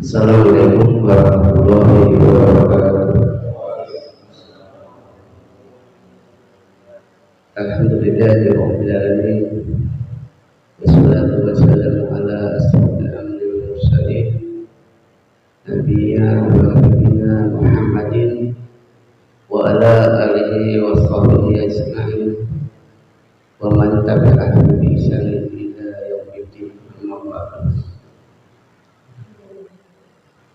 Assalamualaikum warahmatullahi wabarakatuh. Alhamdulillahirabbil alamin. Wassalatu wassalamu ala asyrofil anbiya'i wal mursalin nabiyyina wa habibina Muhammadin wa ala alihi wa sahbihi ajma'in wa man tabi'ahum bi ihsanin ila yaumiddin. Amma ba'du.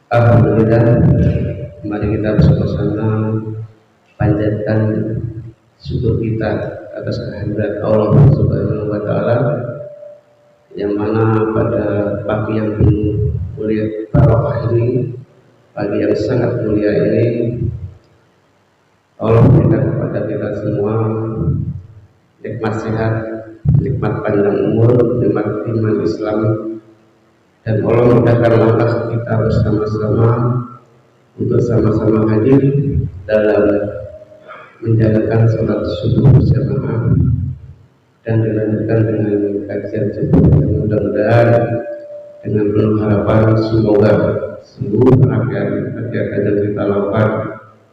Alhamdulillah, mari kita bersama-sama panjatkan syukur kita atas kehadirat Allah Subhanahu wa taala, yang mana pada pagi yang penuh mulia barokah ini, pagi yang sangat mulia ini, Allah berikan kepada kita semua nikmat sehat, nikmat panjang umur, nikmat iman Islam, dan Allah mudahkan langkah kita bersama-sama untuk sama-sama hadir dalam menjalankan sholat subuh berjamaah dan dilanjutkan dengan kajian subuh yang mudah-mudahan dengan penuh harapan semoga seluruh kegiatan yang kita lakukan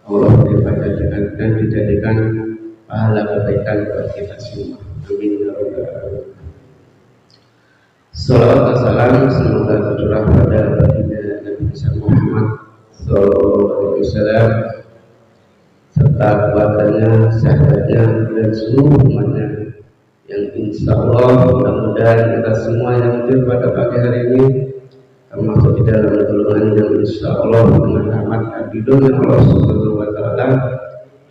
Allah dijadikan dan dijadikan pahala kebaikan bagi kita semua. Amin ya rabbal alamin. Salawat dan salam semoga tercurah pada baginda Nabi Muhammad SAW serta keluarganya, sahabatnya, dan seluruh umatnya, yang insya Allah mudah-mudahan kita semua yang hadir pada pagi hari ini termasuk di dalam golongan yang insya Allah dengan rahmat adidun yang Allah Subhanahu wa taala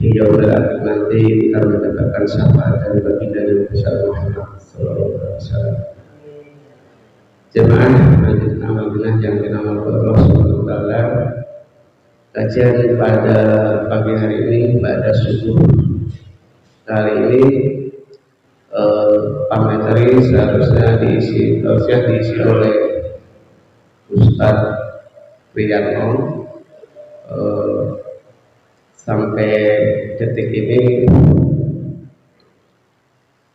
di yaumil akhir nanti kita mendapatkan syafaat dari baginda Nabi Muhammad SAW. Jemaah Masjid Amal-Binah yang dinamal Allah Subhanahu wa taala, kajian pada pagi hari ini pada subuh kali ini materi seharusnya diisi oleh Ustadz Wiyatno. Sampai detik ini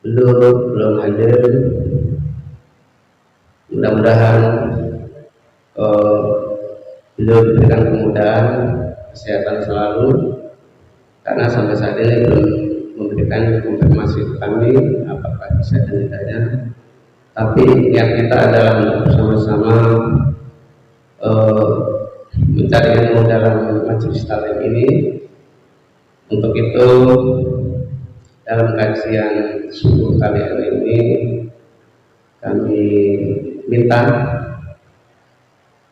belum hadir. Mudah-mudahan beliau diberikan kemudahan kesehatan selalu, karena sampai saat ini belum memberikan konfirmasi ke kami apakah bisa dan tidaknya. Tapi niat kita adalah untuk bersama-sama mencari ilmu dalam majelis taklim ini. Untuk itu dalam kajian subuh kali ini kami minta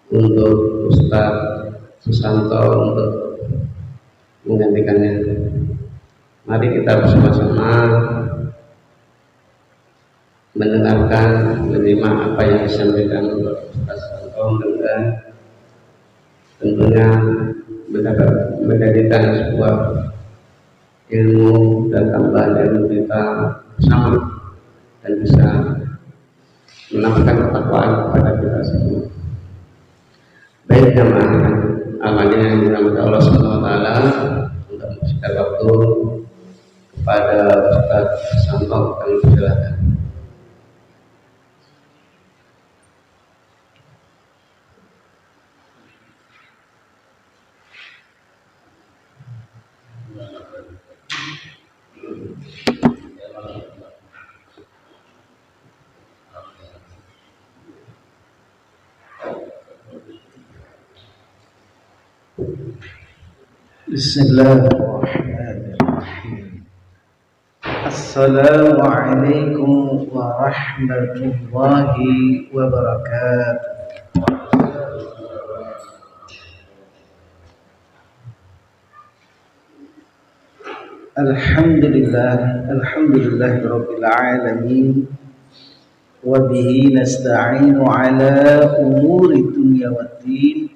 untuk Ustadz Susanto untuk menggantikannya. Mari kita bersama-sama mendengarkan, menerima apa yang disampaikan oleh Ustadz Susanto, dan tentunya menjadikan sebuah ilmu dan tambahan ilmu kita bersama dan bisa menambahkan ketakwaan kepada kita semua. Baik jemaah amalnya yang dirahmati Allah Subhanahu wa taala, untuk memberikan waktu kepada Ustadz Susanto, kami persilakan. Bismillahirrahmanirrahim. Assalamualaikum warahmatullahi wabarakatuh. Alhamdulillahirabbil alamin, wa bihi nasta'inu ala umuri dunya waddin.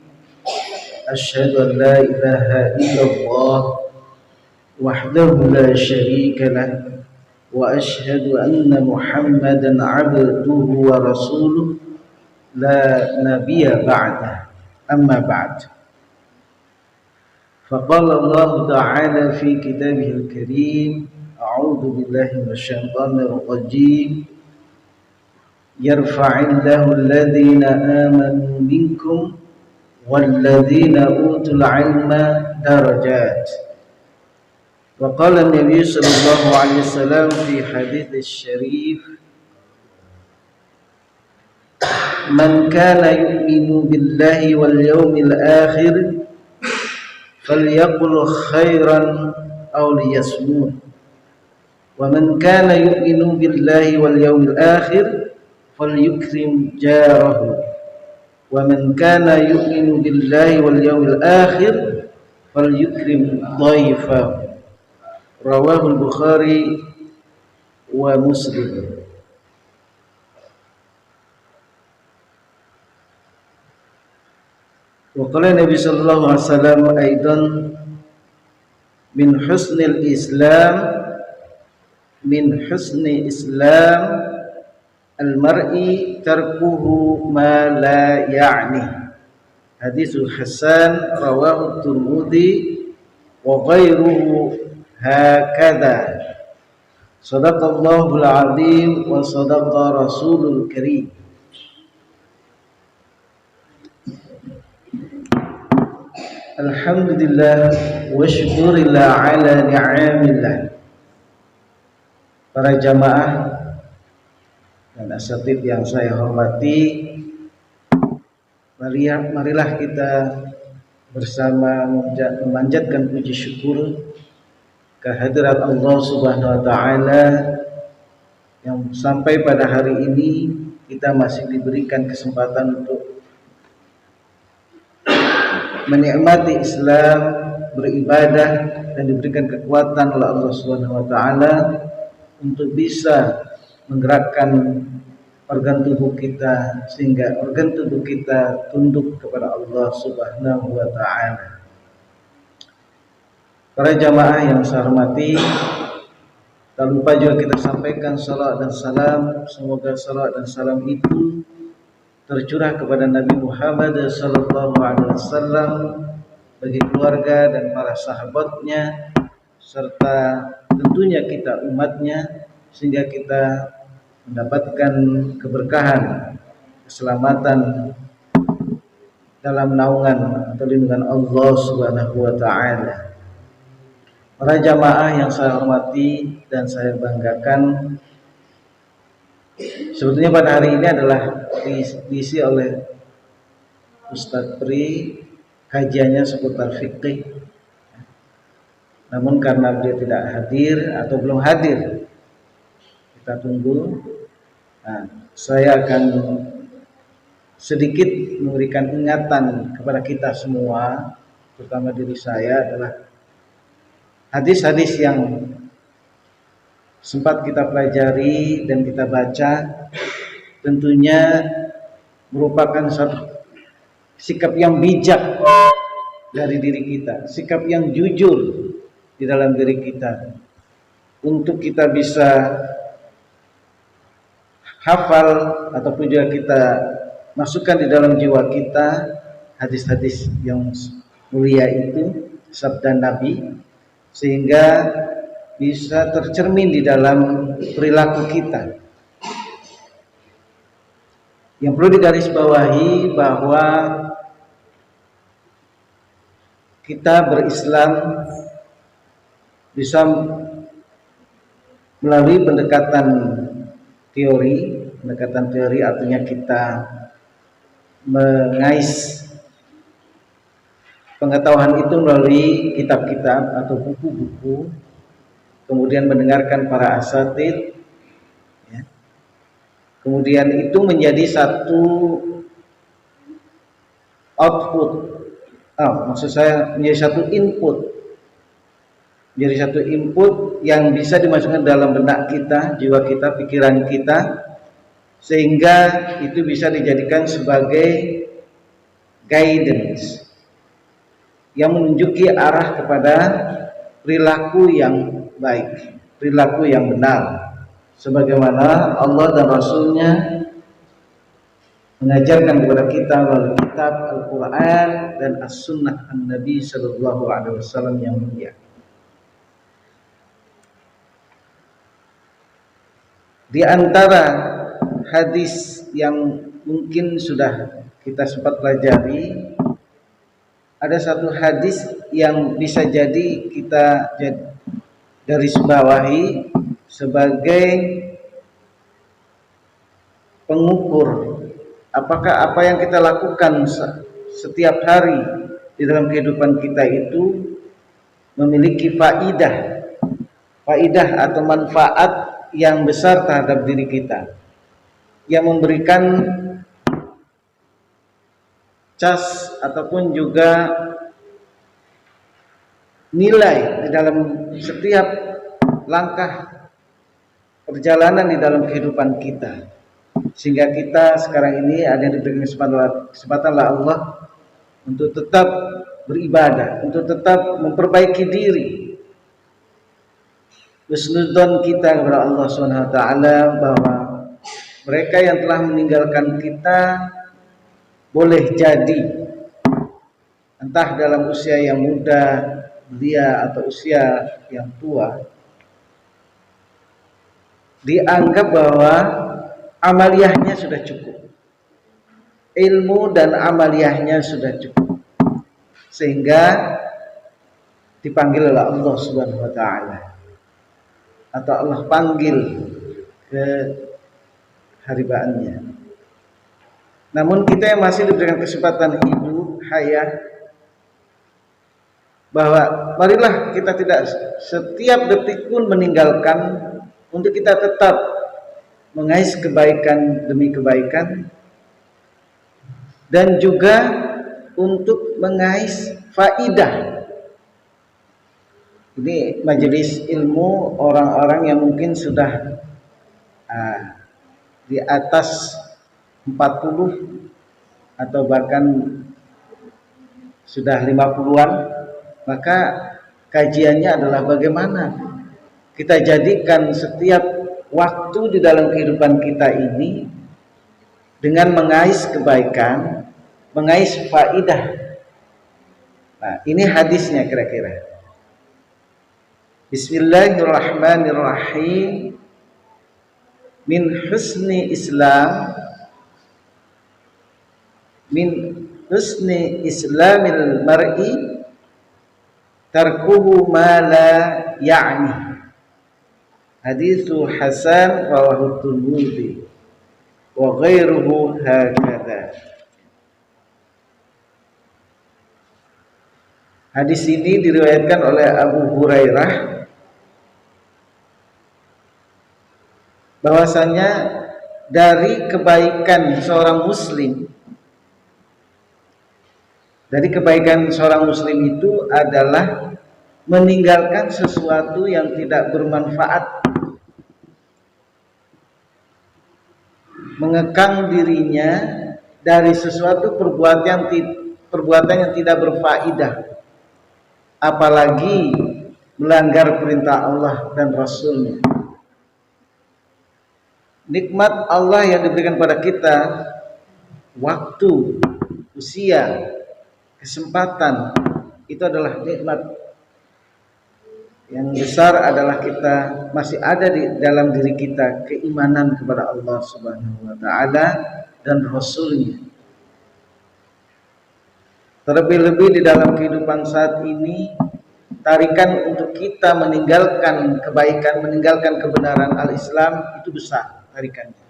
أشهد أن لا إله إلا الله وحده لا شريك له وأشهد أن محمدا عبده ورسوله لا نبي بعده. أما بعد، فقال الله تعالى في كتابه الكريم: أعوذ بالله من الشيطان الرجيم يرفع الله الذين آمنوا منكم walladzina utul ilma darajat. Wa qala Nabi sallallahu alaihi wasallam fi hadits syarif, man kana yu'minu billahi wal yawmil akhir falyaqul khairan aw liyasmut, wa man kana yu'minu billahi wal yawmil akhir falyukrim jarahu, wa man kana yu'minu billahi wal yawmil akhir falyukrim dhaifahu. Rawahul Bukhari wa Muslim. Wa qala Nabi sallallahu alaihi wasallam aidan min husnil Islam al-mar'i tarkuhu ma la ya'ni. Haditsul hasan rawahu Tirmidzi wa ghairuhu hakadha. Sadaqallahul azim wa sadaqa rasulul karim. Alhamdulillah wa syukurillah ala ni'amillah. Para jamaah dan asatidz yang saya hormati, marilah kita bersama memanjatkan puji syukur kehadirat Allah Subhanahu wa taala yang sampai pada hari ini kita masih diberikan kesempatan untuk menikmati Islam, beribadah, dan diberikan kekuatan oleh Allah Subhanahu wa taala untuk bisa menggerakkan organ tubuh kita sehingga organ tubuh kita tunduk kepada Allah Subhanahu wa taala. Para jamaah yang saya hormati, tak lupa juga kita sampaikan salawat dan salam. Semoga salawat dan salam itu tercurah kepada Nabi Muhammad sallallahu alaihi wasallam, bagi keluarga dan para sahabatnya, serta tentunya kita umatnya, sehingga kita mendapatkan keberkahan, keselamatan dalam naungan atau lindungan Allah Subhanahu wa taala. Para jamaah yang saya hormati dan saya banggakan, sebetulnya pada hari ini adalah diisi oleh Ustadz Pri, kajiannya seputar fikih. Namun karena beliau tidak hadir atau belum hadir, kita tunggu. Nah, saya akan sedikit memberikan ingatan kepada kita semua, terutama diri saya, adalah hadis-hadis yang sempat kita pelajari dan kita baca, tentunya merupakan satu sikap yang bijak dari diri kita, sikap yang jujur di dalam diri kita, untuk kita bisa hafal ataupun juga kita masukkan di dalam jiwa kita hadis-hadis yang mulia itu, sabda Nabi, sehingga bisa tercermin di dalam perilaku kita. Yang perlu digarisbawahi bahwa kita berislam bisa melalui pendekatan teori artinya kita mengais pengetahuan itu melalui kitab-kitab atau buku-buku, kemudian mendengarkan para asatidz, ya. Kemudian itu menjadi satu output, maksud saya menjadi satu input yang bisa dimasukkan dalam benak kita, jiwa kita, pikiran kita, sehingga itu bisa dijadikan sebagai guidance yang menunjuki arah kepada perilaku yang baik, perilaku yang benar, sebagaimana Allah dan Rasulnya mengajarkan kepada kita melalui kitab Al-Quran dan As-Sunnah An-Nabi Sallallahu Alaihi Wasallam yang mulia. Di antara hadis yang mungkin sudah kita sempat pelajari ada satu hadis yang bisa jadi kita garis bawahi sebagai pengukur apakah apa yang kita lakukan setiap hari di dalam kehidupan kita itu memiliki faidah atau manfaat yang besar terhadap diri kita, yang memberikan cas ataupun juga nilai di dalam setiap langkah perjalanan di dalam kehidupan kita, sehingga kita sekarang ini ada yang diberikan kesempatan oleh Allah untuk tetap beribadah, untuk tetap memperbaiki diri, husnudzon kita kepada Allah Subhanahu wa taala bahwa mereka yang telah meninggalkan kita boleh jadi entah dalam usia yang muda belia atau usia yang tua, dianggap bahwa amaliyahnya sudah cukup, ilmu dan amaliyahnya sudah cukup, sehingga dipanggil oleh Allah Subhanahu wa taala atau Allah panggil ke haribaannya. Namun kita yang masih diberikan kesempatan hidup hayat, bahwa marilah kita tidak setiap detik pun meninggalkan untuk kita tetap mengais kebaikan demi kebaikan, dan juga untuk mengais faidah. Ini majelis ilmu orang-orang yang mungkin sudah di atas 40 atau bahkan sudah 50-an, maka kajiannya adalah bagaimana kita jadikan setiap waktu di dalam kehidupan kita ini dengan mengais kebaikan, mengais faidah. Nah, ini hadisnya kira-kira. Bismillahirrahmanirrahim. Min husni islamil mar'i tarkuhu ma la ya'ni. Haditsu hasan rawahu Tirmidzi wa ghairuhu hakadha. Hadis ini diriwayatkan oleh Abu Hurairah bahwasanya dari kebaikan seorang muslim, itu adalah meninggalkan sesuatu yang tidak bermanfaat, mengekang dirinya dari sesuatu perbuatan yang tidak berfaedah, apalagi melanggar perintah Allah dan Rasulnya. Nikmat Allah yang diberikan pada kita, waktu, usia, kesempatan, itu adalah nikmat yang besar. Adalah kita masih ada di dalam diri kita keimanan kepada Allah Subhanahu wa taala dan Rasulnya. Terlebih-lebih di dalam kehidupan saat ini, tarikan untuk kita meninggalkan kebaikan, meninggalkan kebenaran al-Islam itu besar tarikannya.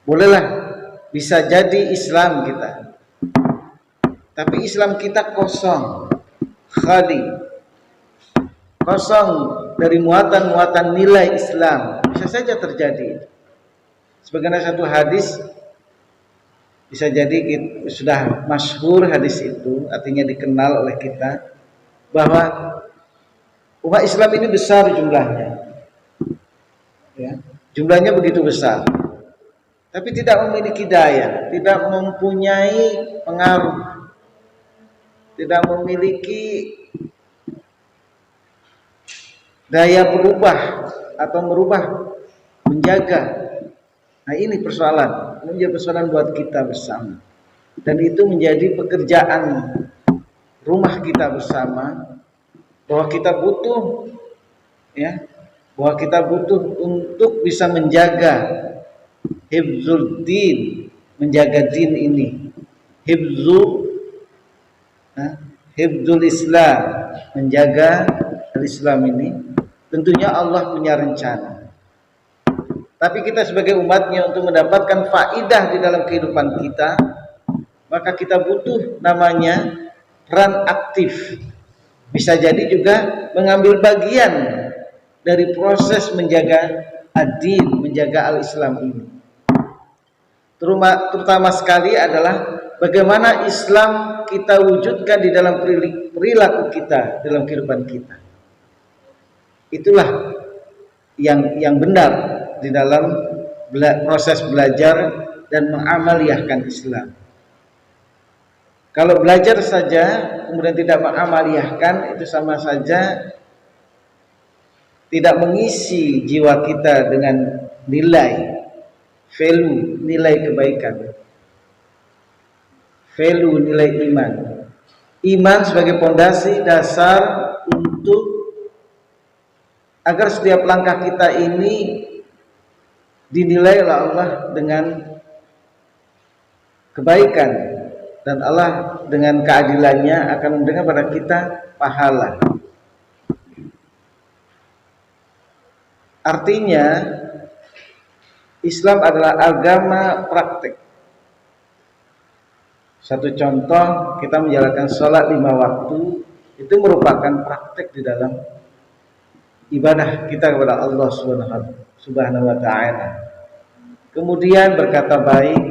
Bolehlah bisa jadi Islam kita, tapi Islam kita kosong, khali, kosong dari muatan-muatan nilai Islam. Bisa saja terjadi. Sebagaimana satu hadis, bisa jadi sudah masyhur hadis itu, artinya dikenal oleh kita, bahwa umat Islam ini besar jumlahnya, ya, jumlahnya begitu besar, tapi tidak memiliki daya, tidak mempunyai pengaruh, tidak memiliki daya berubah atau merubah, menjaga. Nah, ini persoalan, ini menjadi persoalan buat kita bersama, dan itu menjadi pekerjaan rumah kita bersama, bahwa kita butuh, ya, bahwa kita butuh untuk bisa menjaga hifzul din, menjaga din ini, hifzu hifdzul Islam, menjaga Islam ini, tentunya Allah punya rencana. Tapi kita sebagai umatnya untuk mendapatkan faidah di dalam kehidupan kita, maka kita butuh namanya peran aktif. Bisa jadi juga mengambil bagian dari proses menjaga ad-din, menjaga al-Islam ini. Terutama sekali adalah bagaimana Islam kita wujudkan di dalam perilaku kita, dalam kehidupan kita. Itulah yang benar di dalam proses belajar dan mengamaliyahkan Islam. Kalau belajar saja kemudian tidak mengamaliyahkan, itu sama saja tidak mengisi jiwa kita dengan nilai, value, nilai kebaikan, value, nilai iman. Iman sebagai pondasi dasar untuk agar setiap langkah kita ini dinilai oleh Allah dengan kebaikan, dan Allah dengan keadilannya akan memberikan pada kita pahala. Artinya Islam adalah agama praktik. Satu contoh, kita menjalankan sholat 5 waktu, itu merupakan praktik di dalam ibadah kita kepada Allah Subhanahu wa ta'ala. Kemudian berkata baik,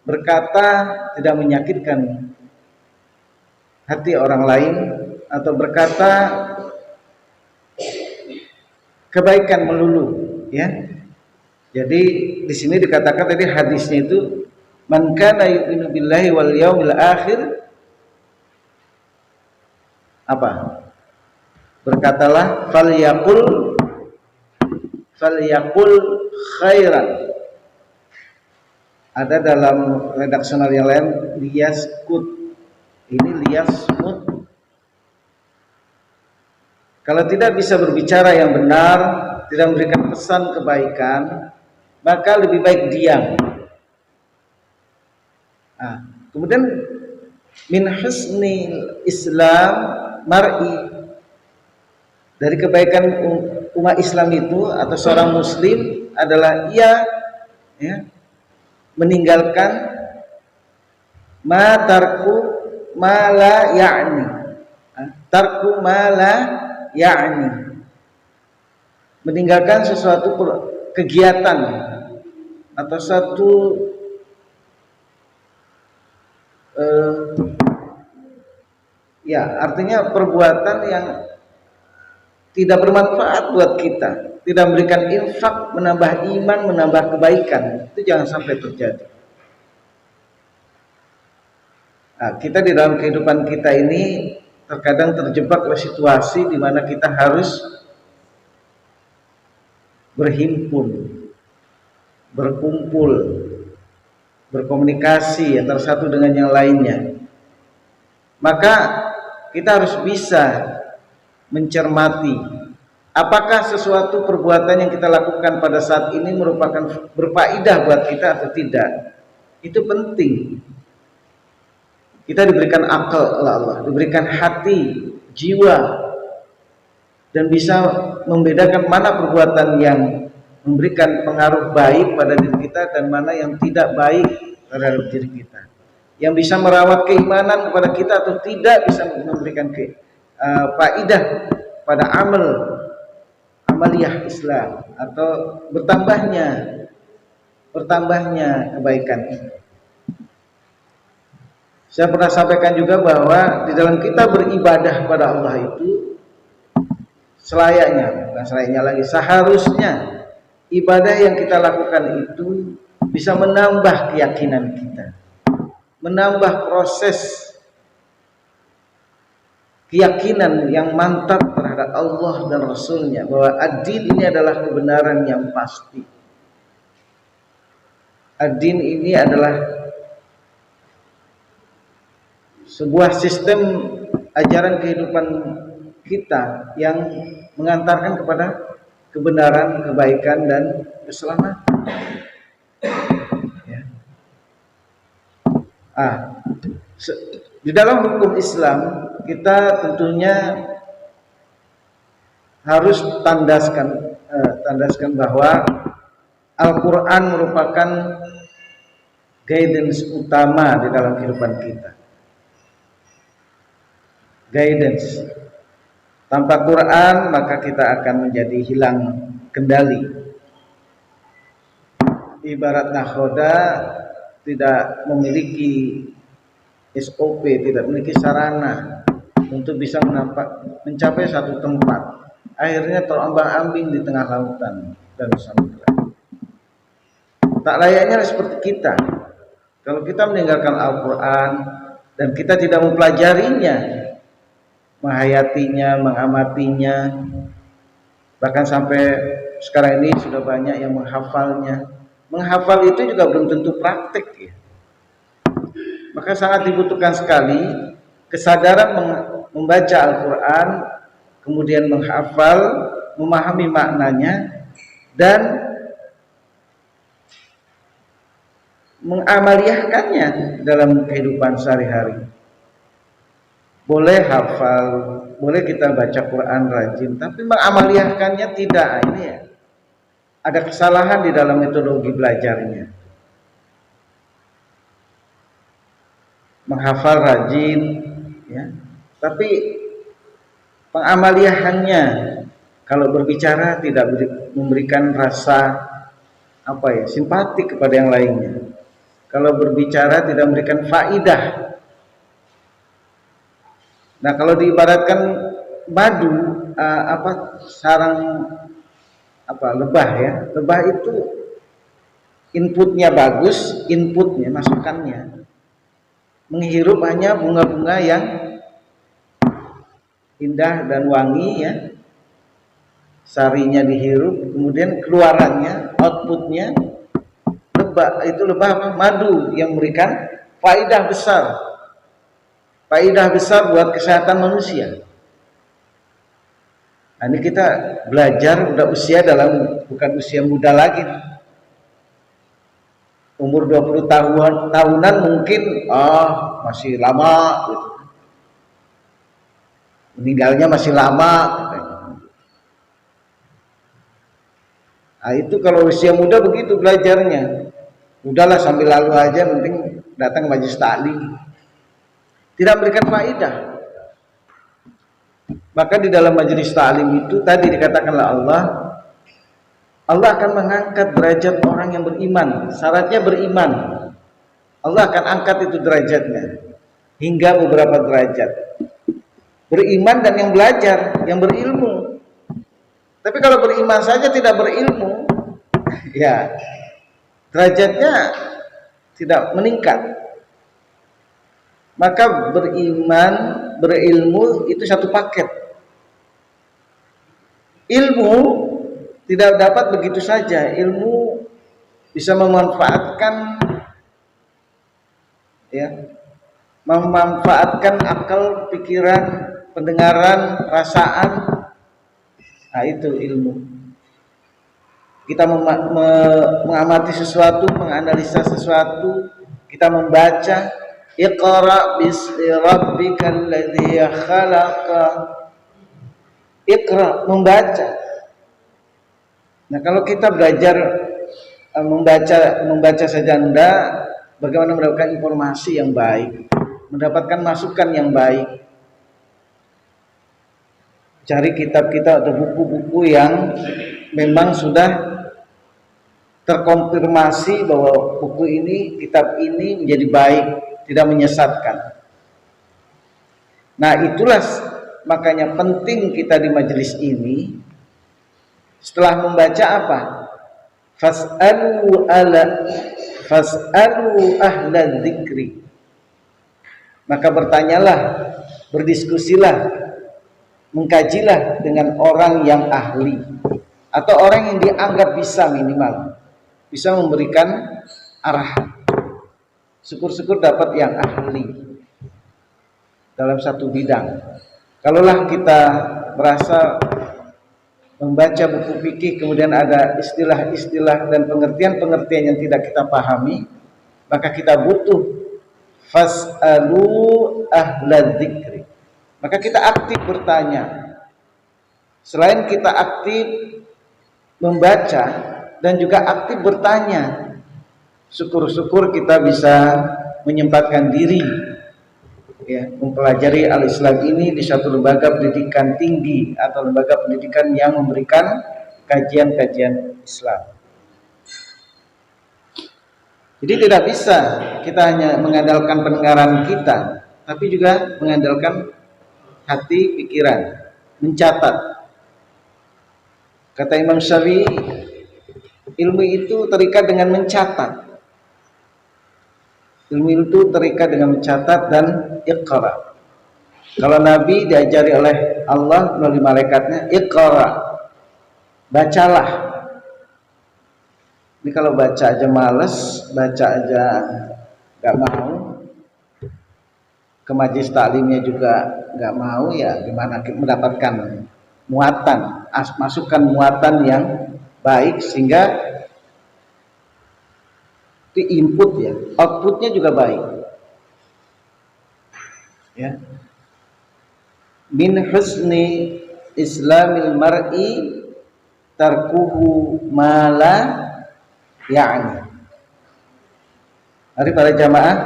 berkata tidak menyakitkan hati orang lain, atau berkata kebaikan melulu, ya. Jadi di sini dikatakan tadi hadisnya itu, man kana yu'minu billahi wal yaumil akhir, apa? Berkatalah falyaqul khairan. Ada dalam redaksional yang lain liyaskut. Ini liyasmut. Kalau tidak bisa berbicara yang benar, tidak memberikan pesan kebaikan, maka lebih baik diam. Kemudian min husni Islam mar'i, dari kebaikan umat Islam itu atau seorang muslim adalah ia, ya, meninggalkan tarku ma la ya'ni. Tarku ma la ya'ni, meninggalkan sesuatu kegiatan atau satu artinya perbuatan yang tidak bermanfaat buat kita, tidak memberikan infak, menambah iman, menambah kebaikan. Itu jangan sampai terjadi. Kita di dalam kehidupan kita ini terkadang terjebak oleh situasi di mana kita harus berhimpun, berkumpul, berkomunikasi antara satu dengan yang lainnya. Maka kita harus bisa mencermati apakah sesuatu perbuatan yang kita lakukan pada saat ini merupakan berfaedah buat kita atau tidak. Itu penting. Kita diberikan akal oleh Allah, diberikan hati, jiwa, dan bisa membedakan mana perbuatan yang memberikan pengaruh baik pada diri kita dan mana yang tidak baik terhadap diri kita, yang bisa merawat keimanan kepada kita atau tidak bisa memberikan faedah pada amaliyah Islam atau bertambahnya kebaikan. Saya pernah sampaikan juga bahwa di dalam kita beribadah pada Allah itu seharusnya ibadah yang kita lakukan itu bisa menambah keyakinan kita, menambah proses keyakinan yang mantap terhadap Allah dan Rasulnya, bahwa ad-din ini adalah kebenaran yang pasti. Ad-din ini adalah sebuah sistem ajaran kehidupan kita yang mengantarkan kepada kebenaran, kebaikan, dan keselamatan. Ya. Di dalam hukum Islam kita tentunya harus tandaskan bahwa Al-Quran merupakan guidance utama di dalam kehidupan kita. Guidance. Tanpa Quran maka kita akan menjadi hilang kendali. Ibarat nahoda tidak memiliki SOP, tidak memiliki sarana untuk bisa mencapai satu tempat. Akhirnya terombang-ambing di tengah lautan dan samudera. Tak layaknya seperti kita. Kalau kita meninggalkan Al-Quran dan kita tidak mempelajarinya, menghayatinya, mengamatinya, bahkan sampai sekarang ini sudah banyak yang menghafalnya. Menghafal itu juga belum tentu praktek ya. Maka sangat dibutuhkan sekali kesadaran membaca Al-Quran, kemudian menghafal, memahami maknanya, dan mengamaliyahkannya dalam kehidupan sehari-hari. Boleh hafal, boleh kita baca Quran rajin, tapi mengamaliyahkannya tidak. Ini ya, ada kesalahan di dalam metodologi belajarnya. Menghafal rajin, ya, tapi pengamaliahannya kalau berbicara tidak memberikan rasa simpati kepada yang lainnya. Kalau berbicara tidak memberikan faidah. Nah, kalau diibaratkan madu, sarang lebah ya. Lebah itu inputnya bagus, masukannya menghirup hanya bunga-bunga yang indah dan wangi ya. Sarinya dihirup, kemudian keluarannya, outputnya lebah madu yang memberikan faidah besar buat kesehatan manusia. Nah, ini kita belajar udah bukan usia muda lagi. Umur 20 tahunan mungkin masih lama gitu. Meninggalnya masih lama. Nah, itu kalau usia muda begitu belajarnya. Udahlah sambil lalu aja, penting datang majelis taklim. Tidak memberikan faedah. Maka di dalam majelis taklim itu tadi dikatakanlah Allah akan mengangkat derajat orang yang beriman. Syaratnya beriman. Allah akan angkat itu derajatnya hingga beberapa derajat. Beriman dan yang belajar, yang berilmu. Tapi kalau beriman saja tidak berilmu, ya derajatnya tidak meningkat. Maka beriman, berilmu itu satu paket. Ilmu tidak dapat begitu saja. Ilmu bisa memanfaatkan akal, pikiran, pendengaran, perasaan. Nah, itu ilmu. Kita mengamati sesuatu, menganalisa sesuatu, kita membaca. Iqra bismi rabbikal ladzi khalaqa. Iqra, membaca. Nah, kalau kita belajar membaca saja enggak, bagaimana mendapatkan informasi yang baik, mendapatkan masukan yang baik. Cari kitab-kitab atau buku-buku yang memang sudah terkonfirmasi bahwa buku ini, kitab ini menjadi baik, tidak menyesatkan. Nah, itulah makanya penting kita di majelis ini setelah membaca apa? Fas'alu ahla dzikri. Maka bertanyalah, berdiskusilah, mengkajilah dengan orang yang ahli atau orang yang dianggap bisa minimal bisa memberikan arahan. Syukur-syukur dapat yang ahli dalam satu bidang. Kalaulah kita merasa membaca buku fikih kemudian ada istilah-istilah dan pengertian-pengertian yang tidak kita pahami, maka kita butuh fas'alu ahla dzikri. Maka kita aktif bertanya. Selain kita aktif membaca dan juga aktif bertanya, syukur-syukur kita bisa menyempatkan diri ya, mempelajari al-Islam ini di suatu lembaga pendidikan tinggi atau lembaga pendidikan yang memberikan kajian-kajian Islam. Jadi tidak bisa kita hanya mengandalkan pendengaran kita, tapi juga mengandalkan hati, pikiran, mencatat. Kata Imam Syafi'i, ilmu itu terikat dengan mencatat. Ilmu itu terikat dengan mencatat dan iqra. Kalau Nabi diajari oleh Allah melalui malaikatnya, iqra, bacalah. Ini kalau baca aja males, baca aja gak mau, ke majelis taklimnya juga gak mau, ya gimana mendapatkan muatan, masukkan muatan yang baik sehingga itu input ya, outputnya juga baik ya. Min husni islamil mar'i tarkuhu mala ya'ni. Mari para jamaah,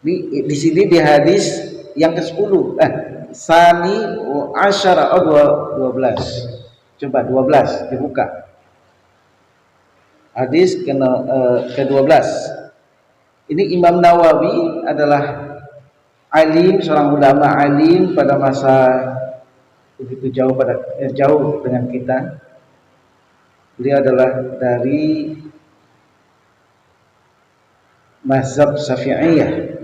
di sini di hadis yang ke-10 Sani Asyara 12. Coba 12 dibuka. Hadis ke-12. Ini Imam Nawawi adalah alim, seorang ulama alim pada masa begitu jauh dengan kita. Beliau adalah dari mazhab Syafi'iyah.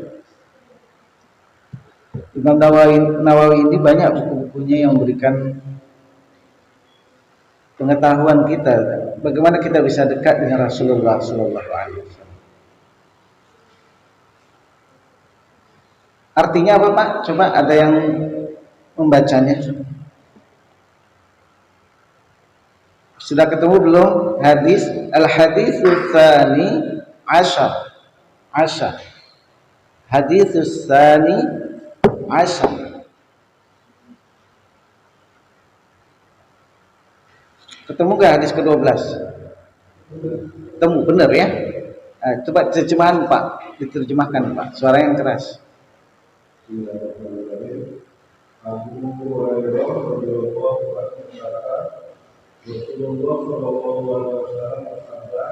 Imam Nawawi ini banyak buku-bukunya yang memberikan pengetahuan kita bagaimana kita bisa dekat dengan Rasulullah Sallallahu Alaihi Wasallam. Artinya apa, Pak? Coba ada yang membacanya. Sudah ketemu belum? Al-haditsus tsani asyar. Haditsus tsani asyar. Ketemu gak hadis ke-12? Ketemu, benar ya? Coba terjemahan Pak, diterjemahkan Pak, suara yang keras. Abu Hurairah radhiyallahu anhu berkata, Rasulullah sallallahu alaihi wasallam bersabda,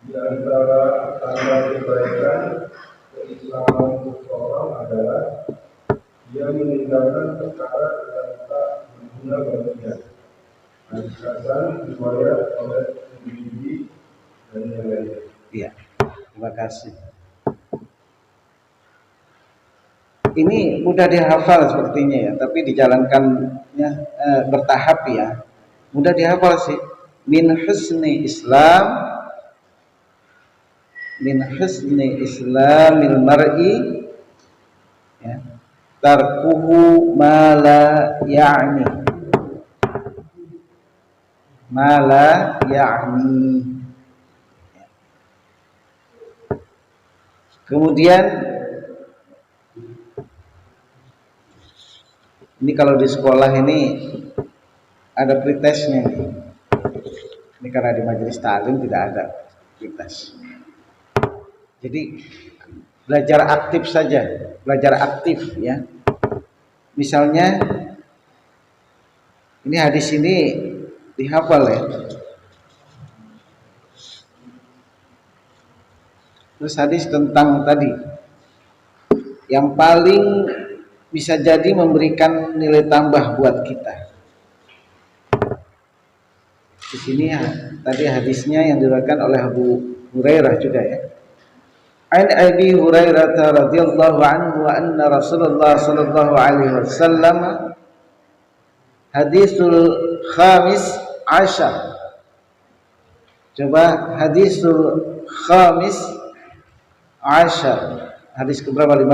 di antara tanda kebaikan keislaman seseorang adalah dia meninggalkan perkara yang tak berguna baginya. Hadis Hasan riwayat oleh Tirmidzi dan yang lainnya. Iya, terima kasih. Ini mudah dihafal sepertinya ya, tapi dijalankannya bertahap ya. Mudah dihafal sih. Min husni islamil mar'i ya, tarkuhu ma la ya'ni. Kemudian ini kalau di sekolah ini ada pretestnya nih. Ini karena di majelis taklim tidak ada pretest. Jadi belajar aktif saja, belajar aktif ya. Misalnya ini hadis ini dihafal ya. Terus hadis tentang tadi yang paling bisa jadi memberikan nilai tambah buat kita. Di sini ya, tadi hadisnya yang diriwayatkan oleh Abu Hurairah juga ya. An Abi Hurairah radhiyallahu anhu anna Rasulullah sallallahu alaihi wasallam hadisul khamis asyar. Coba hadisul khamis asyar. Hadis keberapa? 15.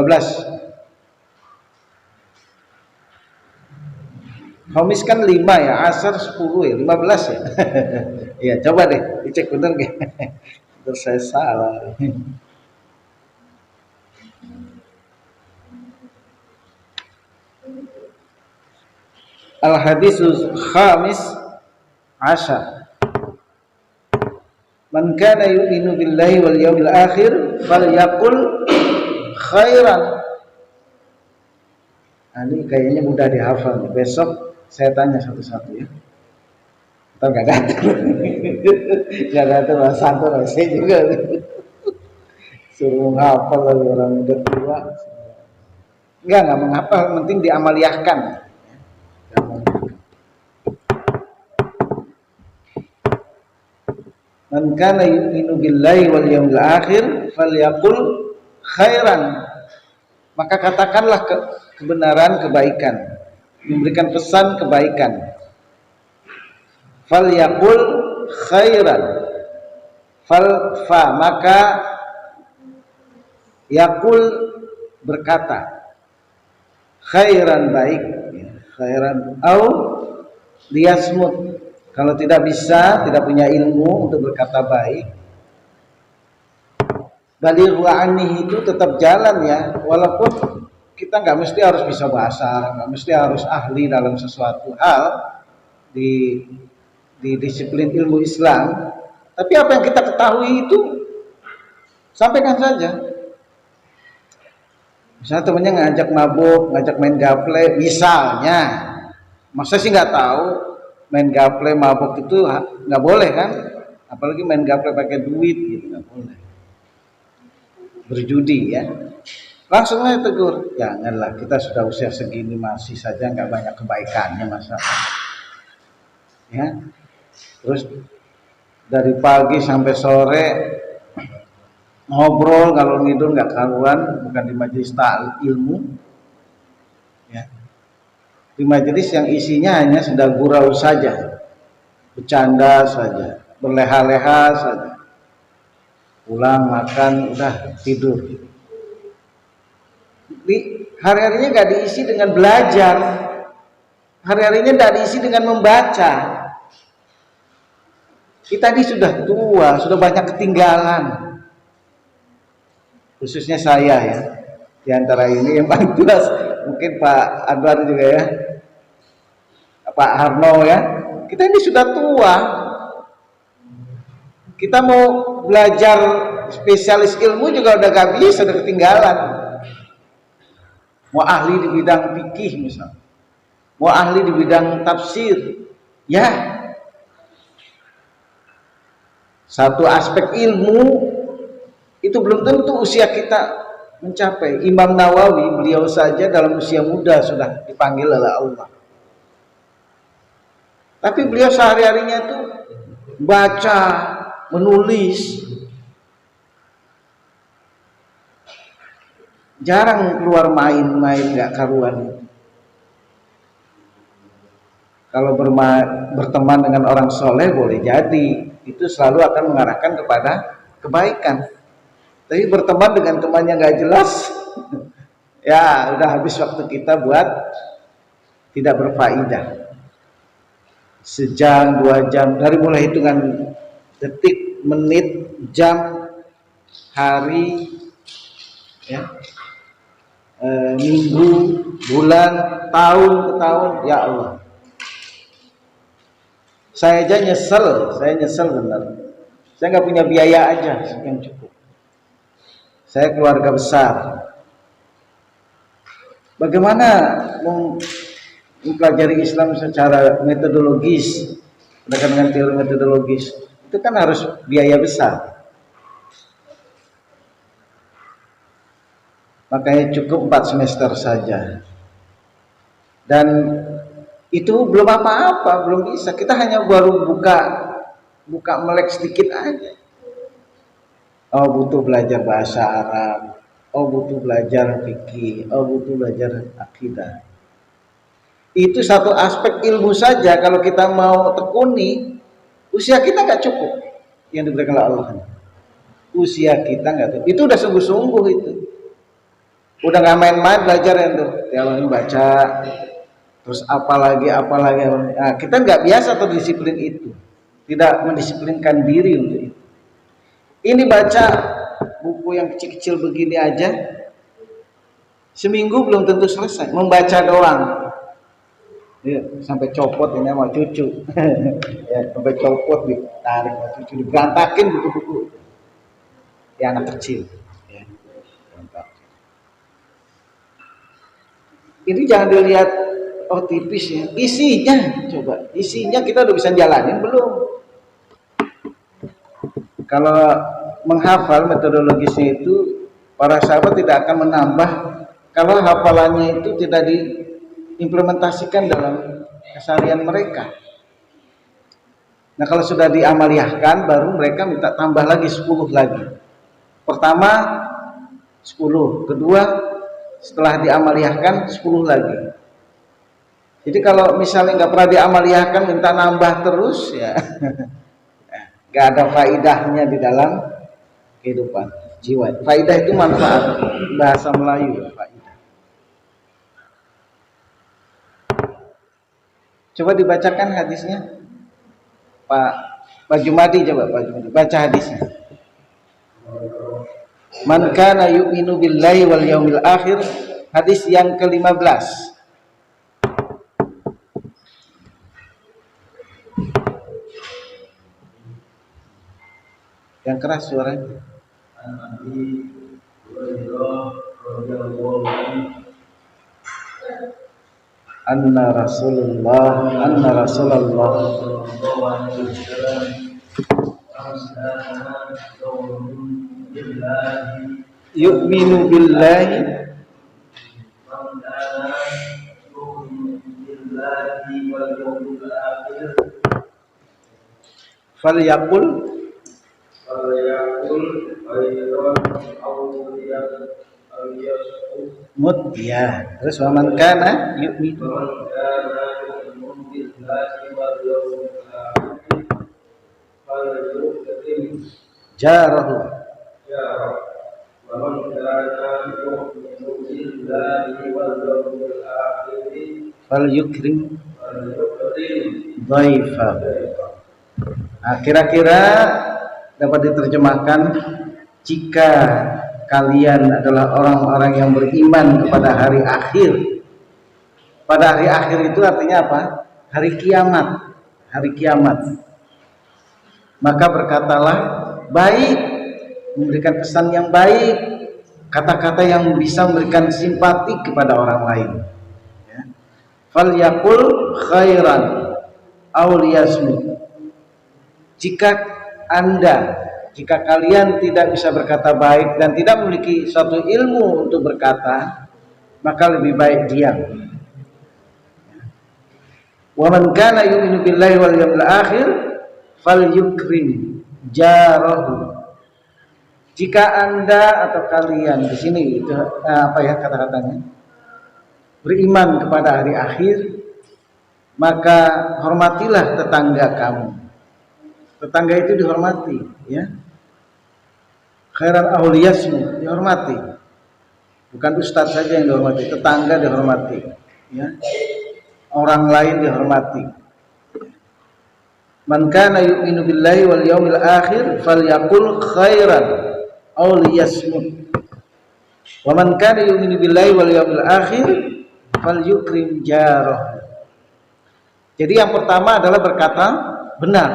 Khamis kan 5 ya, asar 10 ya, 15 ya. Ya coba deh dicek bener nggak? Terus saya salah. Al hadisul khamis ashar. Man kana yu'minu billahi wal yawmil akhir falyaqul khairan. Nah, ini kayaknya mudah dihafal. Besok saya tanya satu-satu ya. Atau gak datang. Gak datang lah santur saya juga. Suruh menghafal lagi orang udah tua. Enggak menghafal, penting diamaliahkan. Man kana yu'minu billahi wal yawmil akhir falyaqul khairan. Maka katakanlah kebenaran, kebaikan, memberikan pesan kebaikan. Falyaqul khairan. Maka yaqul berkata khairan, baik, khairan, au liyasmut. Kalau tidak bisa, tidak punya ilmu untuk berkata baik, balighu anni, itu tetap jalan ya, walaupun kita nggak mesti harus bisa bahasa Arab, nggak mesti harus ahli dalam sesuatu hal di disiplin ilmu Islam, tapi apa yang kita ketahui itu sampaikan saja. Misalnya temennya ngajak mabuk, ngajak main gaple, misalnya, masa sih nggak tahu main gaple mabuk itu nggak boleh kan? Apalagi main gaple pakai duit gitu, nggak boleh. Berjudi ya, langsung aja tegur, janganlah, kita sudah usia segini masih saja nggak banyak kebaikannya masa. Ya, terus dari pagi sampai sore ngobrol kalau ngidul nggak karuan, bukan di majelis ilmu ya, di majelis yang isinya hanya sudah gurau saja, bercanda saja, berleha-leha saja, pulang makan udah tidur. Di hari-harinya nggak diisi dengan belajar, hari-harinya nggak diisi dengan membaca. Kita ini sudah tua, sudah banyak ketinggalan. Khususnya saya ya, di antara ini yang paling jelas mungkin Pak Anwar juga ya, Pak Harno ya. Kita ini sudah tua. Kita mau belajar spesialis ilmu juga udah gak bisa, udah ketinggalan. Mau ahli di bidang fikih misalnya, mau ahli di bidang tafsir, ya satu aspek ilmu itu belum tentu usia kita mencapai. Imam Nawawi, beliau saja dalam usia muda sudah dipanggil oleh Allah. Tapi beliau sehari-harinya itu baca, menulis, jarang keluar main-main gak karuan. Kalau berteman dengan orang soleh boleh jadi, itu selalu akan mengarahkan kepada kebaikan. Tapi berteman dengan teman yang gak jelas, ya udah habis waktu kita buat tidak berfaedah. Sejam, 2 jam, dari mulai hitungan detik, menit, jam, hari, ya, minggu, bulan, tahun ke tahun, ya Allah. Saya aja nyesel benar. Saya nggak punya biaya aja yang cukup. Saya keluarga besar. Bagaimana mempelajari Islam secara metodologis, dengan teori metodologis, itu kan harus biaya besar. Makanya cukup 4 semester saja. Dan itu belum apa-apa, belum bisa. Kita hanya baru buka melek sedikit aja. Oh, butuh belajar bahasa Arab. Oh, butuh belajar fikih. Oh, butuh belajar akidah. Itu satu aspek ilmu saja. Kalau kita mau tekuni, usia kita nggak cukup yang diberikan oleh Allah. Usia kita nggak cukup. Itu udah sungguh-sungguh itu. Udah nggak main-main belajar itu. Yang baca, terus apalagi. Nah, kita nggak biasa terdisiplin itu, tidak mendisiplinkan diri untuk itu. Ini baca buku yang kecil-kecil begini aja, seminggu belum tentu selesai. Membaca doang, ya, sampai copot ini sama cucu, ya, sampai copot ditarik sama cucu, diberantakin buku-buku, ya anak kecil. Ya. Ini jangan dilihat oh tipis ya, isinya coba, isinya kita udah bisa jalanin belum? Kalau menghafal metodologisnya itu, para sahabat tidak akan menambah kalau hafalannya itu tidak diimplementasikan dalam keseharian mereka. Nah kalau sudah diamaliyahkan, baru mereka minta tambah lagi 10 lagi. Pertama 10, kedua setelah diamaliyahkan 10 lagi. Jadi kalau misalnya nggak pernah diamaliyahkan minta nambah terus ya nggak ada faidahnya di dalam kehidupan jiwa. Faidah itu manfaat, bahasa Melayu faidah. Coba dibacakan hadisnya Pak Jumadi, coba Pak Jumadi baca hadisnya. Man kana yu'minu billahi wal yaumil akhir, hadis yang ke-15. Yang keras suaranya. Anna Rasulullah yu'minu billahi falyaqul mut ya. Terus waman kana yu'minu jarahu fal yukrim dhaifa. Nah, kira-kira dapat diterjemahkan, jika kalian adalah orang-orang yang beriman kepada hari akhir. Pada hari akhir itu artinya apa? Hari kiamat. Hari kiamat. Maka berkatalah baik, memberikan pesan yang baik, kata-kata yang bisa memberikan simpati kepada orang lain. Ya. Falyaqul khairan aw liyasmut. Jika kalian tidak bisa berkata baik dan tidak memiliki suatu ilmu untuk berkata, maka lebih baik diam. Wa man kana yu'minu billahi wal yawmil akhir falyukrim jarahu. Jika Anda atau kalian di sini itu apa ya kata-katanya? Beriman kepada hari akhir, maka hormatilah tetangga kamu. Tetangga itu dihormati, ya. Khairan auliyasmu, dihormati. Bukan ustaz saja yang dihormati, tetangga dihormati, ya. Orang lain dihormati. Man kana yu'minu billahi wal yaumil akhir falyaqul khairan aw liyasmut. Wa man kana yu'minu billahi wal yaumil akhir falyukrim jarah. Jadi yang pertama adalah berkata benar,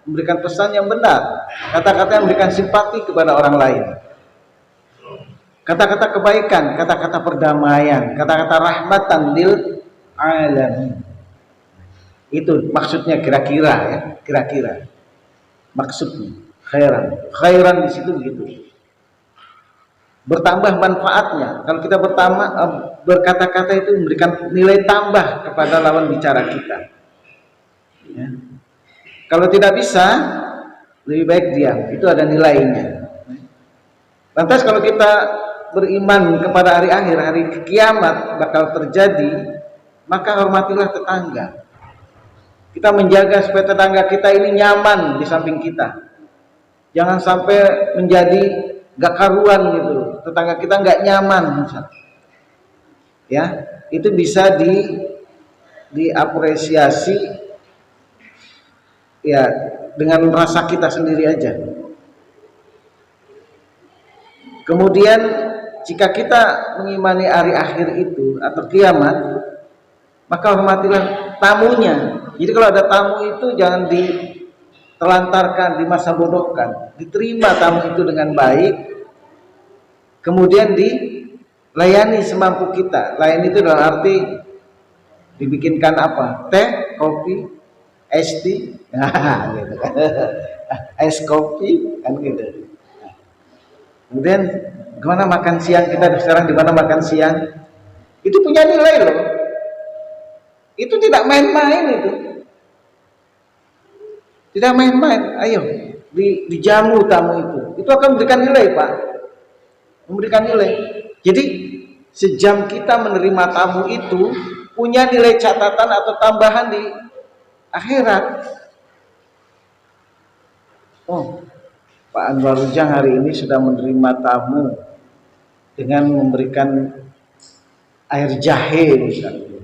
memberikan pesan yang benar, kata-kata yang memberikan simpati kepada orang lain, kata-kata kebaikan, kata-kata perdamaian, kata-kata rahmatan lil alamin. Itu maksudnya kira-kira ya, kira-kira maksudnya khairan di situ begitu. Bertambah manfaatnya. Kalau kita berkata-kata itu memberikan nilai tambah kepada lawan bicara kita. Ya. Kalau tidak bisa, lebih baik diam. Itu ada nilainya. Lantas kalau kita beriman kepada hari akhir, hari kiamat bakal terjadi, maka hormatilah tetangga. Kita menjaga supaya tetangga kita ini nyaman di samping kita. Jangan sampai menjadi gak karuan gitu. Tetangga kita gak nyaman misalnya. Ya, itu bisa diapresiasi ya dengan rasa kita sendiri aja. Kemudian jika kita mengimani hari akhir itu atau kiamat, maka hormatilah tamunya. Jadi kalau ada tamu itu jangan ditelantarkan, dimasa bodohkan. Diterima tamu itu dengan baik, kemudian dilayani semampu kita. Layani itu dalam arti dibikinkan apa? Teh, kopi, es tea, gitu kan. Es kopi kan gitu. Kemudian gimana makan siang kita sekarang, di mana makan siang? Itu punya nilai loh. Itu tidak main-main itu. Tidak main-main. Ayo dijamu tamu itu. Itu akan memberikan nilai, Pak. Memberikan nilai. Jadi sejam kita menerima tamu itu punya nilai catatan atau tambahan di akhirat. Oh, Pak Anwar Ujang hari ini sudah menerima tamu dengan memberikan air jahe misalnya.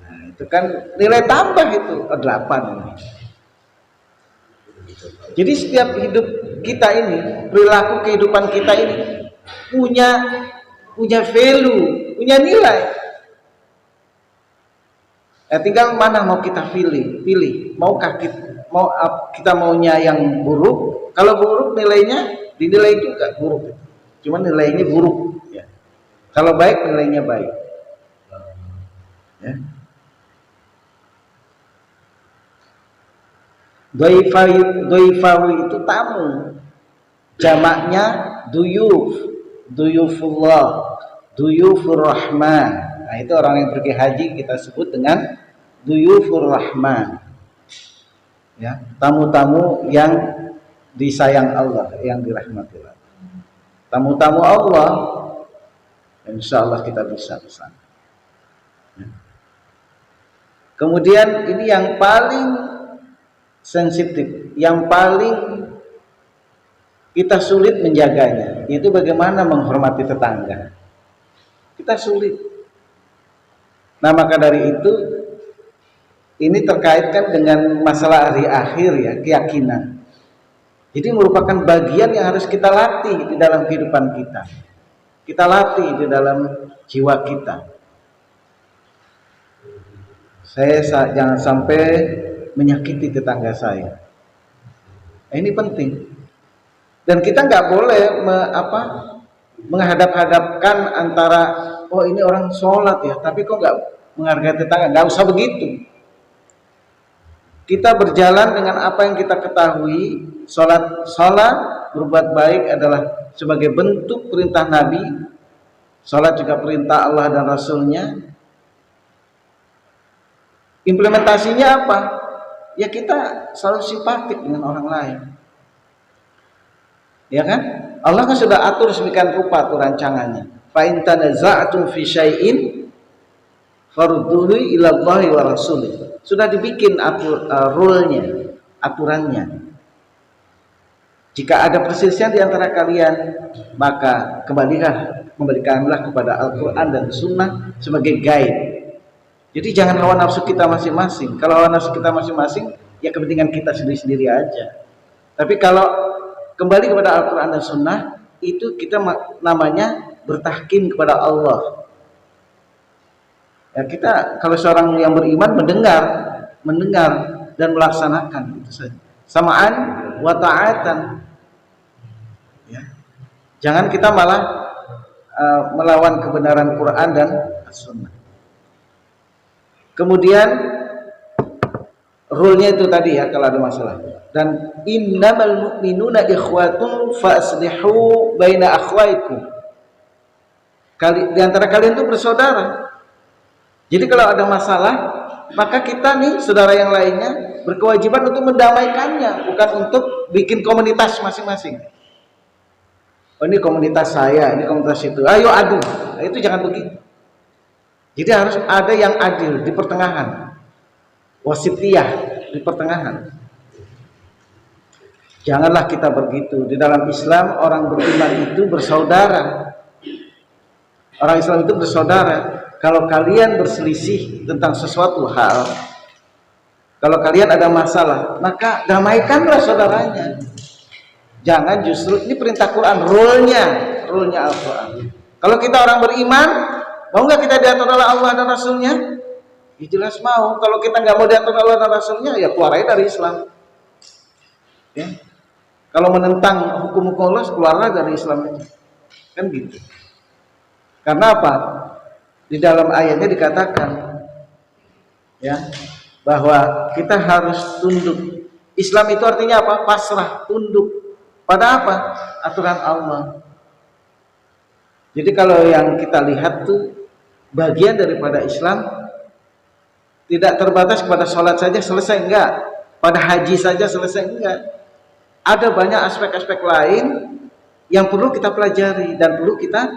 Nah, itu kan nilai tambah itu 8 ini. Jadi setiap hidup kita ini, perilaku kehidupan kita ini punya value, punya nilai. Tinggal mana mau kita pilih. Maukah kita maunya yang buruk? Kalau buruk nilainya dinilai juga buruk. Cuman nilainya buruk. Ya. Kalau baik nilainya baik. Ya. Doifawi itu tamu. Jamaknya duyufullah, duyufur rahman. Nah, itu orang yang pergi haji kita sebut dengan duyufur rahman. Ya, tamu-tamu yang disayang Allah, yang dirahmati Allah. Tamu-tamu Allah, insya Allah kita bisa ke sana. Ya. Kemudian ini yang paling sensitif, yang paling kita sulit menjaganya, yaitu bagaimana menghormati tetangga. Kita sulit. Nah, maka dari itu ini terkaitkan dengan masalah hari akhir ya, keyakinan. Jadi merupakan bagian yang harus kita latih di dalam kehidupan kita. Kita latih di dalam jiwa kita. Saya jangan sampai menyakiti tetangga saya. Nah, ini penting. Dan kita nggak boleh menghadap-hadapkan antara oh ini orang sholat ya, tapi kok nggak menghargai tetangga. Nggak usah begitu. Kita berjalan dengan apa yang kita ketahui. Sholat berbuat baik adalah sebagai bentuk perintah Nabi. Sholat juga perintah Allah dan Rasulnya. Implementasinya apa? Ya kita selalu simpatik dengan orang lain. Ya kan? Allah kan sudah atur sedemikian rupa tuh rancangannya. Fa in tanaza'tum fi syai'in farudduhu ila Allahi wa rasulih. Sudah dibikin rule-nya, aturannya. Jika ada perselisihan di antara kalian, maka kembalikanlah kepada Al-Quran dan Sunnah sebagai guide. Jadi jangan hawa nafsu kita masing-masing. Kalau hawa nafsu kita masing-masing, ya kepentingan kita sendiri-sendiri aja. Tapi kalau kembali kepada Al-Quran dan Sunnah, itu kita namanya bertahkim kepada Allah. Ya kita kalau seorang yang beriman mendengar dan melaksanakan itu saja. Samaan wa ta'atan. Ya. Jangan kita malah melawan kebenaran Quran dan Sunnah. Kemudian rule-nya itu tadi ya kalau ada masalah. Dan innamal mu'minuna ikhwatun faslihu baina akhwaikum. Di antara kalian itu bersaudara. Jadi kalau ada masalah, maka kita nih saudara yang lainnya berkewajiban untuk mendamaikannya, bukan untuk bikin komunitas masing-masing. Oh ini komunitas saya, ini komunitas itu. Ayo adu. Nah, itu jangan begitu. Jadi harus ada yang adil di pertengahan. Wasitiyah di pertengahan. Janganlah kita begitu. Di dalam Islam orang beriman itu bersaudara. Orang Islam itu bersaudara. kalau kalian berselisih tentang sesuatu hal, kalau kalian ada masalah, maka damaikanlah saudaranya. Jangan justru, ini perintah Quran, rule-nya Al-Quran. Kalau kita orang beriman, mau nggak kita diatur oleh Allah dan Rasulnya? Ya jelas mau. Kalau kita nggak mau diatur oleh Allah dan Rasulnya, ya keluar aja dari Islam. Ya. Kalau menentang hukum Allah, keluarlah dari Islam aja. Kan gitu. Karena apa? Di dalam ayatnya dikatakan, ya, bahwa kita harus tunduk. Islam itu artinya apa? Pasrah, tunduk. Pada apa? Aturan Allah. Jadi kalau yang kita lihat tuh bagian daripada Islam tidak terbatas kepada sholat saja selesai, enggak. Pada haji saja selesai, enggak. Ada banyak aspek-aspek lain yang perlu kita pelajari dan perlu kita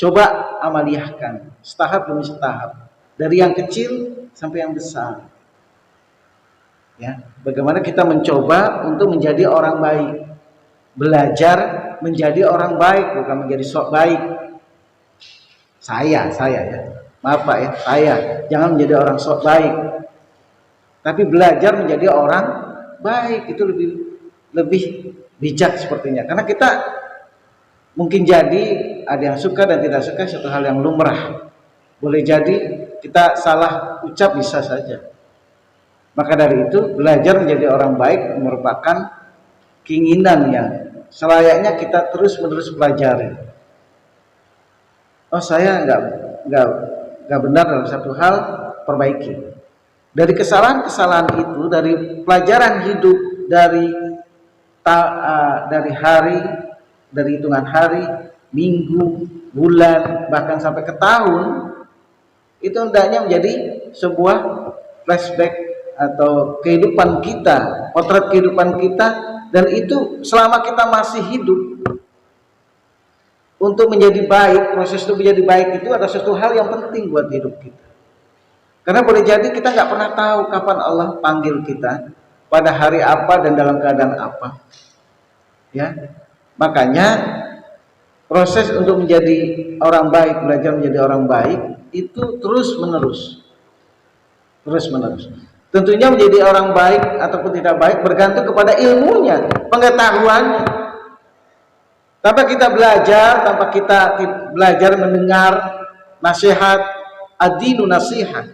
coba amaliyahkan setahap demi setahap, dari yang kecil sampai yang besar. Ya, bagaimana kita mencoba untuk menjadi orang baik, belajar menjadi orang baik, bukan menjadi sok baik. Saya ya, maaf Pak ya, saya jangan menjadi orang sok baik, tapi belajar menjadi orang baik. Itu lebih bijak sepertinya, karena kita mungkin jadi ada yang suka dan tidak suka, satu hal yang lumrah. Boleh jadi kita salah ucap, bisa saja. Maka dari itu belajar menjadi orang baik merupakan keinginan yang selayaknya kita terus menerus pelajari. Oh, saya nggak benar dalam satu hal, perbaiki. Dari kesalahan-kesalahan itu, dari pelajaran hidup, dari hari, dari hitungan hari, minggu, bulan, bahkan sampai ke tahun, itu hendaknya menjadi sebuah flashback atau kehidupan kita, potret kehidupan kita, dan itu selama kita masih hidup. Untuk menjadi baik, proses itu menjadi baik itu adalah sesuatu hal yang penting buat hidup kita. Karena boleh jadi kita nggak pernah tahu kapan Allah panggil kita, pada hari apa dan dalam keadaan apa. Ya, makanya proses untuk menjadi orang baik, belajar menjadi orang baik itu terus menerus. Tentunya menjadi orang baik ataupun tidak baik bergantung kepada ilmunya, pengetahuannya. Tanpa kita belajar mendengar nasihat, ad-dinu nasihat.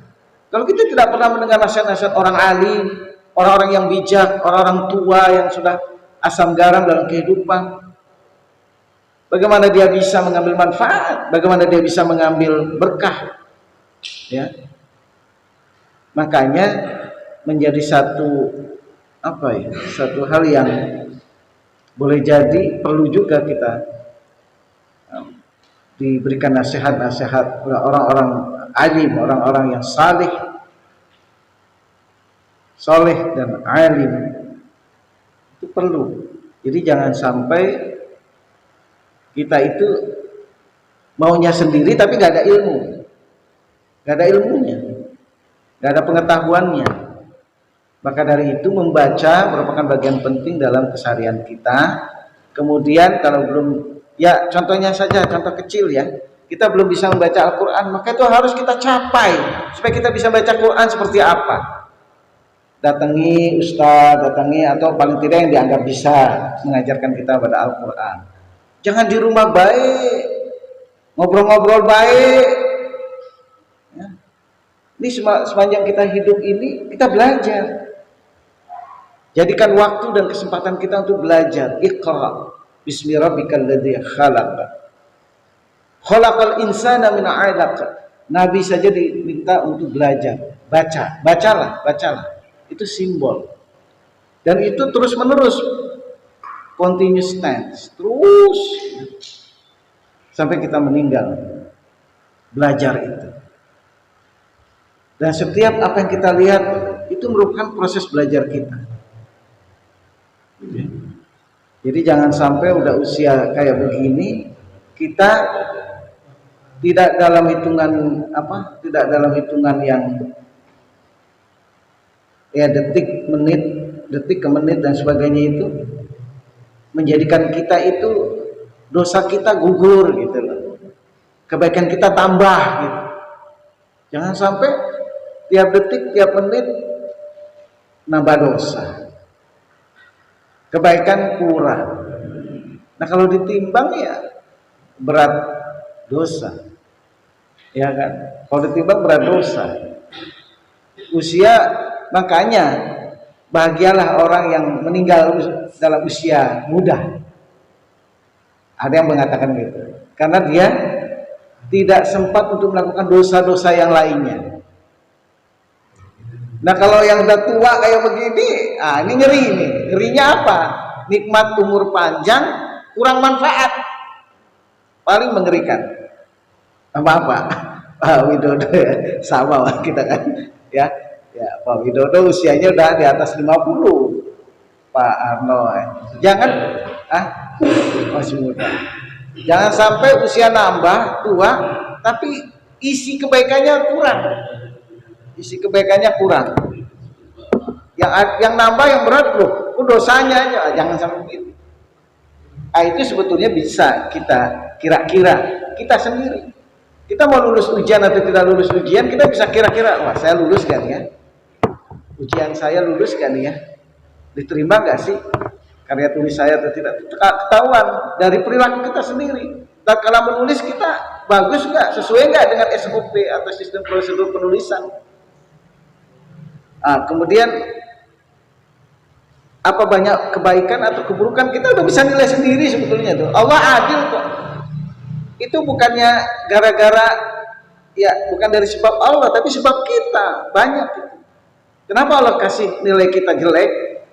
Kalau kita tidak pernah mendengar nasihat-nasihat orang alim, orang-orang yang bijak, orang-orang tua yang sudah asam garam dalam kehidupan, bagaimana dia bisa mengambil manfaat? Bagaimana dia bisa mengambil berkah? Ya. Makanya menjadi satu hal yang boleh jadi perlu juga kita diberikan nasihat-nasihat oleh orang-orang alim, orang-orang yang saleh dan alim. Itu perlu. Jadi jangan sampai kita itu maunya sendiri tapi nggak ada ilmu, nggak ada ilmunya, nggak ada pengetahuannya. Maka dari itu membaca merupakan bagian penting dalam keseharian kita. Kemudian kalau belum, ya contohnya saja, contoh kecil ya, kita belum bisa membaca Al-Quran, maka itu harus kita capai supaya kita bisa baca Quran seperti apa. Datangi ustadz, atau paling tidak yang dianggap bisa mengajarkan kita pada Al-Quran. Jangan di rumah baik, ngobrol-ngobrol baik. Ya. Ini sepanjang kita hidup ini kita belajar. Jadikan waktu dan kesempatan kita untuk belajar. Iqra bismi rabbikal ladzi khalaq. Khalaqal insana min 'alaq. Nabi saja diminta untuk belajar. Bacalah. Itu simbol. Dan itu terus menerus, continuous tense, terus sampai kita meninggal. Belajar itu. Dan setiap apa yang kita lihat itu merupakan proses belajar kita. Jadi jangan sampai udah usia kayak begini kita tidak dalam hitungan yang ya detik ke menit dan sebagainya itu menjadikan kita itu dosa kita gugur gitu loh. Kebaikan kita tambah gitu. Jangan sampai tiap detik, tiap menit nambah dosa. Kebaikan kurang. Nah, kalau ditimbang ya berat dosa. Ya kan? Kalau ditimbang berat dosa. Usia, makanya bahagialah orang yang meninggal dalam usia muda. Ada yang mengatakan gitu. Karena dia tidak sempat untuk melakukan dosa-dosa yang lainnya. Nah, kalau yang udah tua kayak begini, ini ngeri nih. Ngerinya apa? Nikmat umur panjang, kurang manfaat. Paling mengerikan. Apa-apa? Pak Widodo ya, sama lah kita kan. Ya, Pak Widodo usianya udah di atas 50. Pak Arno, jangan masih muda. Jangan sampai usia nambah tua, tapi isi kebaikannya kurang. Isi kebaikannya kurang. Yang nambah yang berat loh, dosanya aja, jangan sampai begitu. Itu sebetulnya bisa kita kira-kira kita sendiri. Kita mau lulus ujian atau tidak lulus ujian, kita bisa kira-kira, wah saya lulus kan ya? Ujian saya lulus kan ya? Diterima nggak sih karya tulis saya atau tidak? Ketahuan dari perilaku kita sendiri. Dan kalau menulis kita bagus nggak, sesuai nggak dengan SOP atau sistem prosedur penulisan. Kemudian apa banyak kebaikan atau keburukan kita udah bisa nilai sendiri sebetulnya tuh. Allah adil kok. Itu bukannya gara-gara bukan dari sebab Allah, tapi sebab kita banyak. Kenapa Allah kasih nilai kita jelek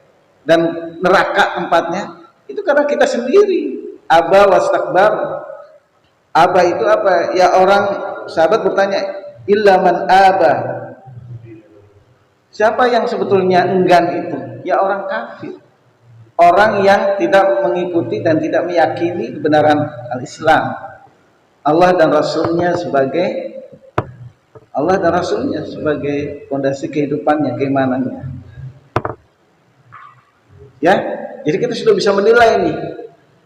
dan neraka tempatnya? Itu karena kita sendiri. Aba wastakbar. Aba itu apa? Ya orang sahabat bertanya, illa man aba. Siapa yang sebetulnya enggan itu? Ya orang kafir. Orang yang tidak mengikuti dan tidak meyakini kebenaran al-Islam. Allah dan Rasulnya sebagai fondasi kehidupannya, keimanannya. Ya, jadi kita sudah bisa menilai nih.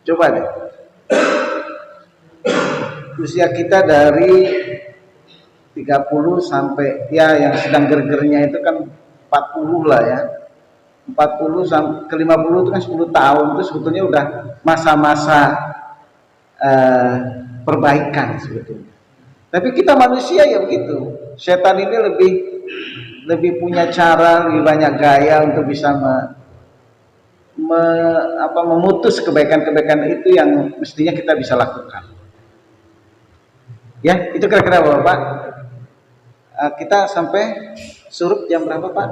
Coba deh. Usia kita dari 30 sampai yang sedang gergernya itu kan 40 lah ya. 40 sampai ke 50 itu kan 10 tahun, itu sebetulnya udah masa-masa perbaikan sebetulnya. Tapi kita manusia ya begitu. Setan ini lebih punya cara, lebih banyak gaya untuk bisa memutus kebaikan-kebaikan itu yang mestinya kita bisa lakukan. Ya, itu kira-kira Bapak. Kita sampai surut jam berapa Pak?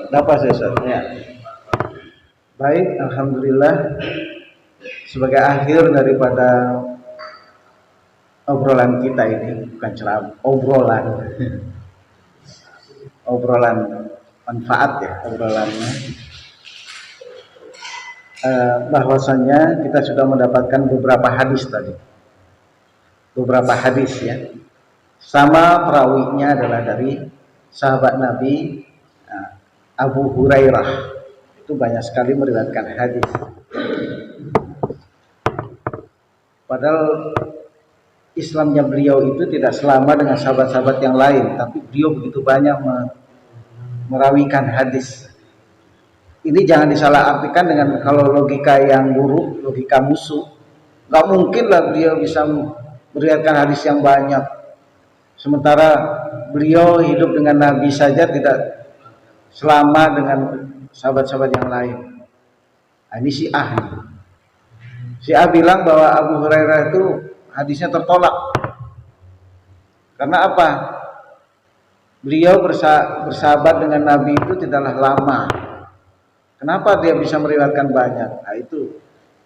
Dapat ya. Baik, alhamdulillah. Sebagai akhir daripada obrolan kita ini, bukan ceramah, obrolan manfaat ya, obrolannya. Bahwasanya kita sudah mendapatkan beberapa hadis tadi. Beberapa hadis ya. Sama perawinya adalah dari sahabat Nabi Abu Hurairah. Itu banyak sekali meriwayatkan hadis. Padahal Islamnya beliau itu tidak selama dengan sahabat-sahabat yang lain, tapi beliau begitu banyak merawikan hadis. Ini jangan disalahartikan dengan kalau logika yang buruk, logika musuh. Gak mungkin lah beliau bisa meriwayatkan hadis yang banyak. Sementara beliau hidup dengan Nabi saja tidak selama dengan sahabat-sahabat yang lain. Ini Syiah. Syiah bilang bahwa Abu Hurairah itu hadisnya tertolak. Karena apa? Beliau bersahabat dengan Nabi itu tidaklah lama. Kenapa dia bisa meriwayatkan banyak? Nah,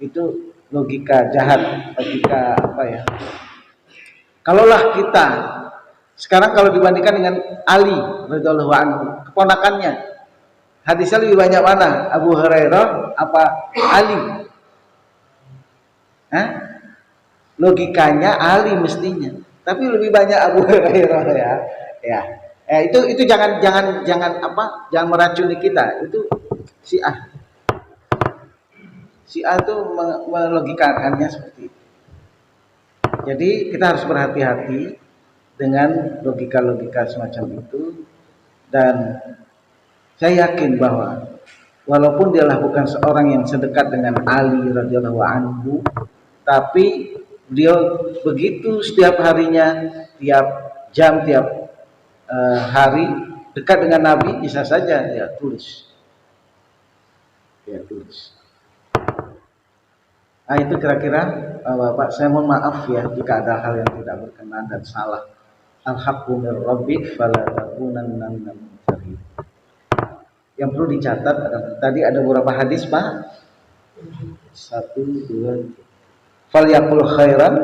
itu logika jahat, logika apa ya? Kalaulah kita sekarang kalau dibandingkan dengan Ali radhiyallahu anhu, keponakannya, hadisnya lebih banyak mana? Abu Hurairah apa Ali? Logikanya Ali mestinya, tapi lebih banyak Abu Hurairah ya. Itu jangan jangan meracuni kita. Itu Syiah. Syiah itu melogikakannya seperti itu. Jadi kita harus berhati-hati dengan logika-logika semacam itu, dan saya yakin bahwa walaupun dia bukan seorang yang sedekat dengan Ali radhiyallahu anhu, tapi dia begitu setiap harinya, tiap jam, tiap hari dekat dengan Nabi, bisa saja dia tulis. Nah itu kira-kira Bapak, saya mohon maaf ya jika ada hal yang tidak berkenan dan salah. Al-haqqu mir rabbik fala takunanna minal mumtarin. Yang perlu dicatat tadi ada beberapa hadis Pak. 1, 2, fal yaqul khairan,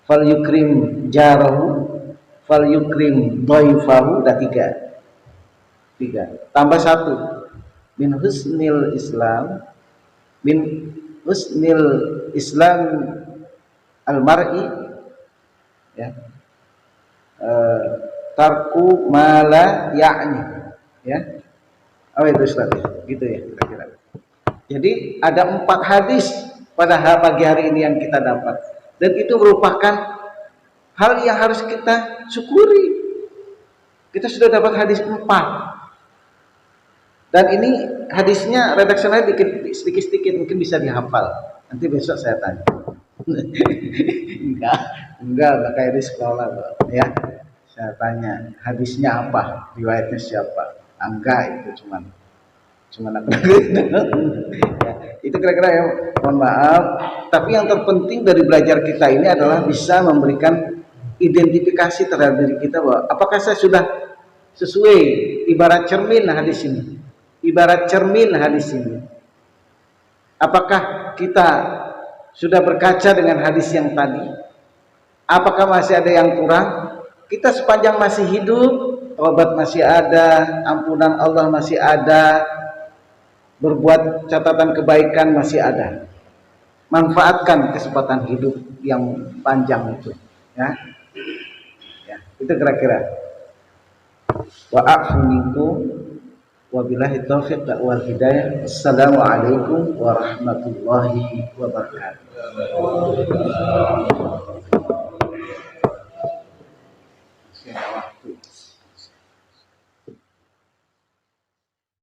fal yukrim jarahu, fal yukrim dhaifahu. Udah 3 tambah 1, min husnil Islam al-mar'i, ya, tarku mala ya'ni, ya. Oh itu Ustaz, gitu ya kira-kira. Jadi ada 4 hadis pada pagi hari ini yang kita dapat, dan itu merupakan hal yang harus kita syukuri. Kita sudah dapat hadis 4, dan ini hadisnya redaksionalnya sedikit-sedikit, mungkin bisa dihafal. Nanti besok saya tanya. enggak kayak di sekolah, ya. Saya tanya hadisnya apa, riwayatnya siapa. Enggak, itu cuman aku. Ya, itu kira-kira ya, mohon maaf. Tapi yang terpenting dari belajar kita ini adalah bisa memberikan identifikasi terhadap diri kita, bahwa apakah saya sudah sesuai, ibarat cermin hadis ini. Apakah kita sudah berkaca dengan hadis yang tadi? Apakah masih ada yang kurang? Kita sepanjang masih hidup, obat masih ada, ampunan Allah masih ada, berbuat catatan kebaikan masih ada. Manfaatkan kesempatan hidup yang panjang itu, ya. Itu kira-kira. Wa'afu minkum wabillahi taufiq wal hidayah. Assalamualaikum warahmatullahi wabarakatuh.